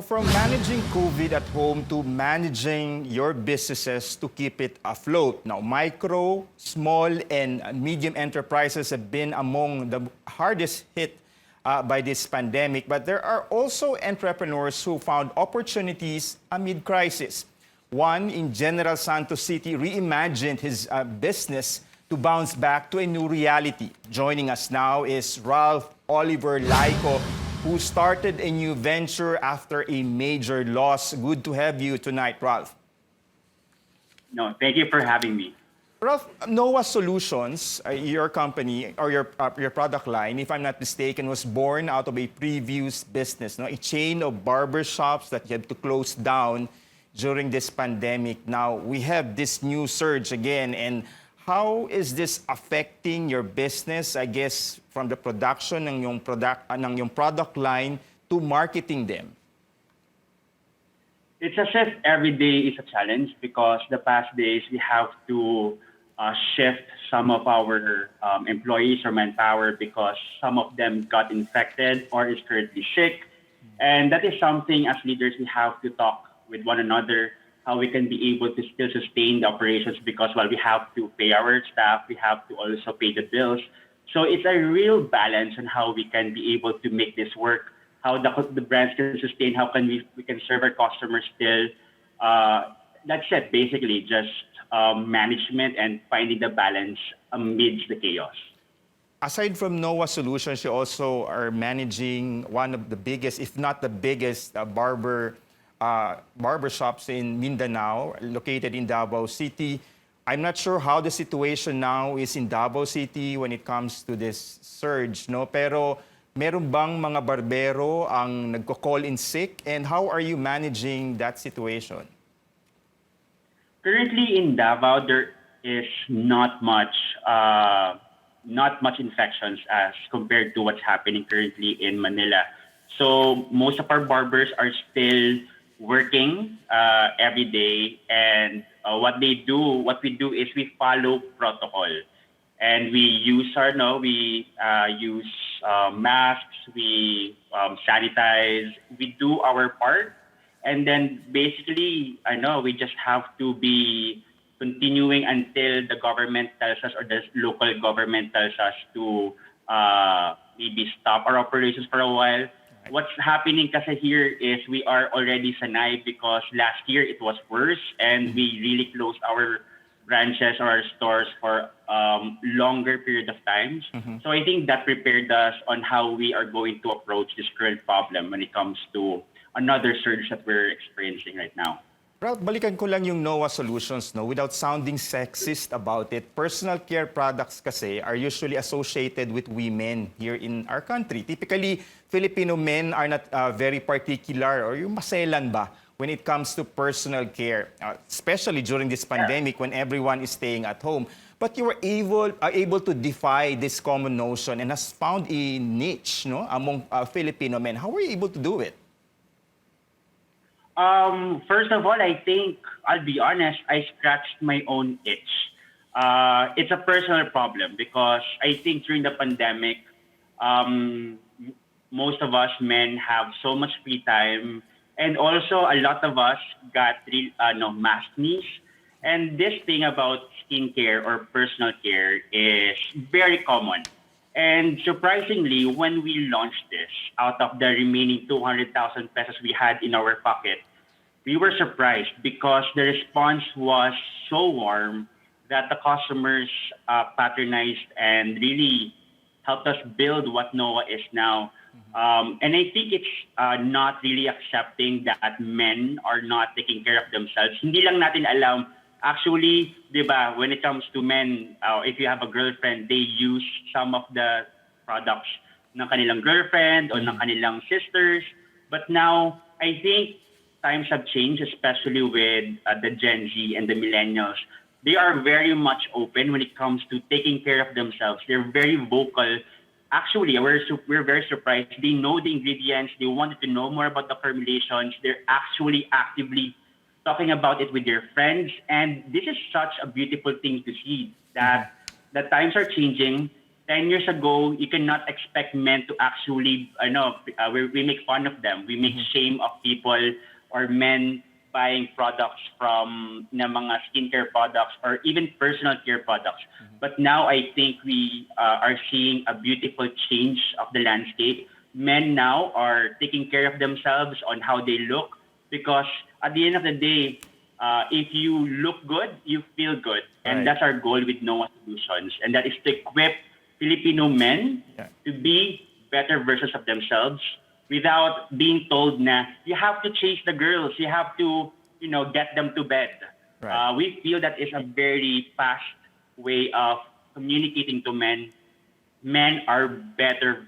from managing COVID at home to managing your businesses to keep it afloat. Now, micro, small, and medium enterprises have been among the hardest hit by this pandemic, but there are also entrepreneurs who found opportunities amid crisis. One in General Santos City reimagined his business to bounce back to a new reality. Joining us now is Ralph Oliver Layco, who started a new venture after a major loss. Good to have you tonight, Ralph. No, thank you for having me. Ralph, Noah Solutions, your company or your product line, if I'm not mistaken, was born out of a previous business, no? A chain of barbershops that you had to close down during this pandemic. Now, we have this new surge again, and how is this affecting your business, I guess, from the production ng yung product line to marketing them? It's as if every day is a challenge because the past days we have to shift some of our employees or manpower because some of them got infected or is currently sick. And that is something as leaders we have to talk with one another, how we can be able to still sustain the operations because while we have to pay our staff, we have to also pay the bills. So it's a real balance on how we can be able to make this work, how the brands can sustain, how can we can serve our customers still. That's it, basically, just management and finding the balance amidst the chaos. Aside from Noah Solutions, you also are managing one of the biggest, if not the biggest, barbershops in Mindanao, located in Davao City. I'm not sure how the situation now is in Davao City when it comes to this surge, no? Pero meron bang mga barbero ang nagko-call in sick, and how are you managing that situation? Currently in Davao, there is not much infections as compared to what's happening currently in Manila. So most of our barbers are still working every day, and what we do is we follow protocol, and we use masks, we sanitize, we do our part, and then basically we just have to be continuing until the government tells us or the local government tells us to maybe stop our operations for a while. What's happening kasi here is we are already sanay because last year it was worse and we really closed our branches or our stores for longer period of times. So I think that prepared us on how we are going to approach this current problem when it comes to another surge that we're experiencing right now. Ralph, balikan ko lang yung Noah Solutions, no? Without sounding sexist about it, personal care products kasi are usually associated with women here in our country. Typically, Filipino men are not very particular or yung maselan ba when it comes to personal care, especially during this pandemic when everyone is staying at home. But you were able to defy this common notion and has found a niche, no, among Filipino men. How were you able to do it? First of all, I think, I'll be honest, I scratched my own itch. It's a personal problem because I think during the pandemic, most of us men have so much free time, and also a lot of us got mask knees. And this thing about skincare or personal care is very common. And surprisingly, when we launched this, out of the remaining 200,000 pesos we had in our pocket, we were surprised because the response was so warm that the customers patronized and really helped us build what Noah is now. And I think it's not really accepting that men are not taking care of themselves. Hindi lang natin alam. Actually, di ba, when it comes to men, if you have a girlfriend, they use some of the products ng kanilang girlfriend or ng kanilang sisters. But now, I think times have changed, especially with the Gen Z and the millennials. They are very much open when it comes to taking care of themselves. They're very vocal. Actually, we're very surprised. They know the ingredients. They wanted to know more about the formulations. They're actually actively talking about it with their friends. And this is such a beautiful thing to see that the times are changing 10 years ago, you cannot expect men to actually, we make fun of them. We make shame of people or men buying products from na mga skincare products or even personal care products. But now I think we are seeing a beautiful change of the landscape. Men now are taking care of themselves on how they look because at the end of the day, if you look good, you feel good. And Right. that's our goal with Noah Solutions. And that is to equip Filipino men to be better versions of themselves without being told na you have to chase the girls, you have to, get them to bed. Right. We feel that is a very fast way of communicating to men. Men are better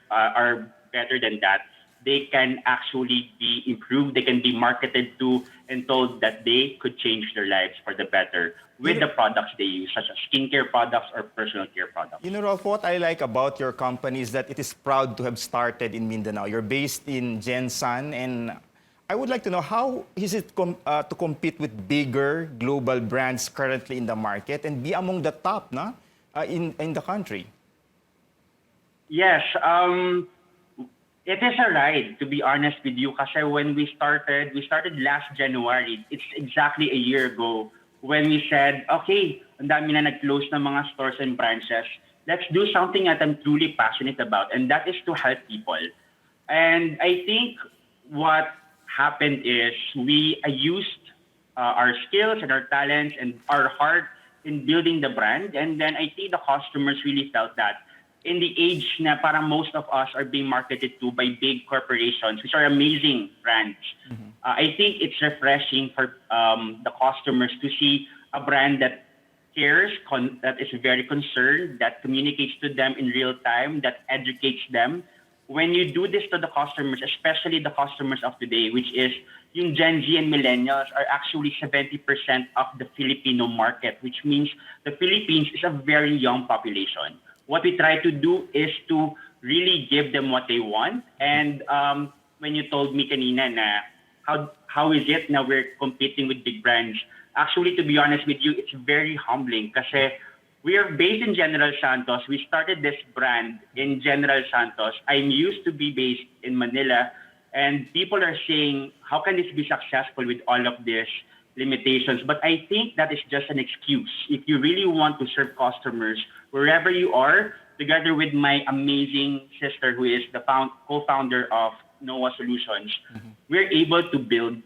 than that. They can actually be improved. They can be marketed to and told that they could change their lives for the better with the products they use, such as skincare products or personal care products. You know, Rolf, what I like about your company is that it is proud to have started in Mindanao. You're based in Gensan, and I would like to know how is it to compete with bigger global brands currently in the market and be among the top in the country? Yes, it is a ride, to be honest with you, kasi when we started last January. It's exactly a year ago when we said, okay, ang dami na nag-close ng mga stores and branches. Let's do something that I'm truly passionate about, and that is to help people. And I think what happened is we used our skills and our talents and our heart in building the brand, and then I think the customers really felt that. In the age na parang most of us are being marketed to by big corporations, which are amazing brands, I think it's refreshing for the customers to see a brand that cares, that is very concerned, that communicates to them in real time, that educates them. When you do this to the customers, especially the customers of today, which is yung Gen Z and millennials are actually 70% of the Filipino market, which means the Philippines is a very young population. What we try to do is to really give them what they want. And when you told me kanina na how is it now we're competing with big brands, actually, to be honest with you, it's very humbling kasi we are based in General Santos. We started this brand in General Santos. I'm used to be based in Manila, and people are saying, how can this be successful with all of these limitations? But I think that is just an excuse. If you really want to serve customers wherever you are, together with my amazing sister who is the co-founder of Noah Solutions, we're able to build.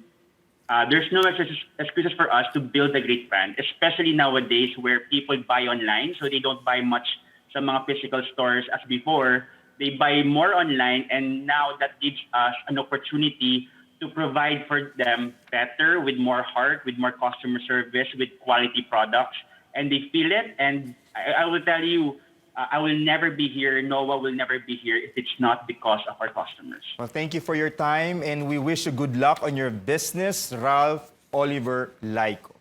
There's no excuses for us to build a great brand, especially nowadays where people buy online, so they don't buy much sa mga physical stores as before. They buy more online, and now that gives us an opportunity to provide for them better, with more heart, with more customer service, with quality products, and they feel it. And I will tell you, I will never be here, Noah will never be here if it's not because of our customers. Well, thank you for your time, and we wish you good luck on your business, Ralph Oliver Layco.